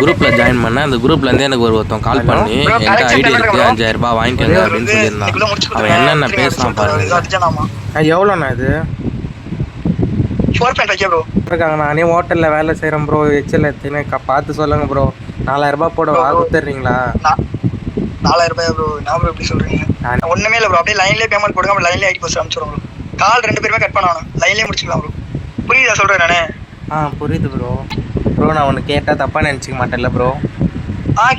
குரூப்பில் ஜாயின் பண்ணேன். அந்த குரூப்லேருந்து எனக்கு ஒருத்தன் கால் பண்ணி என்கிட்ட ஐடி இருக்குது 5000 ரூபாய் வாங்கிக்கோங்க அப்படின்னு சொல்லியிருந்தான். அவன் என்னென்ன பேசலாம் பாருங்க. எவ்வளோண்ணா இது? 4.5 ப்ரோ இருக்காங்க. நானே ஹோட்டலில் வேலை செய்கிறேன் ப்ரோ. எச்சில் எத்தினே பார்த்து சொல்லுங்க ப்ரோ. 4000 ரூபாய் போட கொடுத்துட்றீங்களா? 4000 ரூபாய் ப்ரோ. நான் ப்ரோ எப்படி சொல்கிறீங்க? ஒன்றுமே இல்லை ப்ரோ. அப்படியே லைன்லேயே பேமெண்ட் கொடுங்க. அப்படி லைன்லேயே ஐடி போஸ்ட் அனுப்பிச்சுடுவோம் ப்ரோ. கால் 2 பேருமே கட் பண்ணணும். லைன்லேயே முடிச்சுக்கலாம் ப்ரோ. புரியுதா சொல்கிறேன் நானே? புரியுது ப்ரோ. ப்ரோ நான் ஒன்று கேட்டால் தப்பாக நினச்சிக்க மாட்டேன்ல ப்ரோ?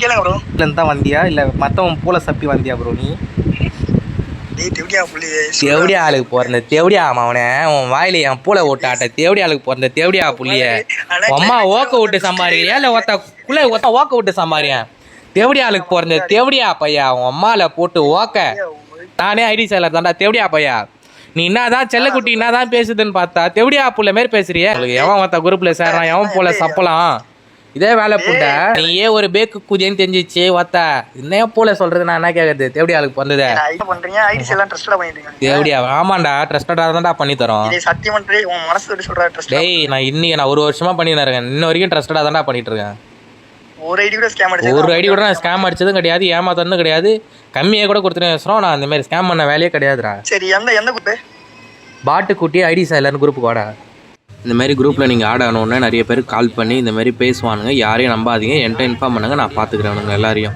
கேளுங்க ப்ரோ. இல்லைன்னு தான் வந்தியா இல்லை மற்றவன் பூலை சப்பி வந்தியா ப்ரோ நீ? தேவடியா ஆளுக்கு போற தேவடியா அவனை உன் வாயில என் பூளை ஓட்டு ஆட்ட தேவடியா ஆளுக்கு போற தேவடியா புள்ளிய அம்மா ஓக்க விட்டு சம்பாதிக்கிறியா இல்லை ஒத்த ஓக்க விட்டு சம்பாதியன்? தேவடியா ஆளுக்கு போற தேவடியா பையா உன் அம்மால போட்டு ஓக்க. நானே ஐடி சேலர் தான்டா தேவடியா பையா. நீ என்னதான் செல்லக்குட்டி என்னதான் பேசுதுன்னு பார்த்தா தேவடியா புள்ள மாரி பேசுறிய. எவன் ஒத்த குரூப்ல சேர்றான் எவன் போல சப்பலாம் இதே வேலை புண்ட. நீயே ஒரு பேக்கு குதின்னு தெரிஞ்சிச்சு ஒத்த என்ன போல சொல்றது. நான் என்ன கேக்குறது? தேவடியா ஆளுக்கு பிறந்தது தேவடியா? ஆமாண்டா ட்ரஸ்டடா தான்டா பண்ணி தரோம். டேய் நான் இன்னைக்கு நான் 1 வருஷமா பண்ணிட்டு இருக்கேன். இன்ன வரைக்கும் ட்ரஸ்டடா தான்டா பண்ணிட்டு இருக்கேன். ஒரு ஐடி கூட நான் ஸ்கேம் அடிச்சதும் கிடையாது, ஏமாத்ததும் கிடையாது. கம்மியாக கூட கொடுத்துருவேன். நான் இந்த மாதிரி ஸ்கேம் பண்ண வேலையே கிடையாதுடா. சரி எந்த குரூப்? பாட்டு குட்டி ஐடி சேலர்னு குரூப் வாடா. இந்த மாதிரி குரூப்பில் நீங்கள் ஆட் ஆனோடனே நிறைய பேர் கால் பண்ணி இந்த மாதிரி பேசுவானுங்க. யாரையும் நம்பாதீங்க. என்கிட்ட இன்ஃபார்ம் பண்ணுங்கள். நான் பார்த்துக்கிறேன் எல்லாரையும்.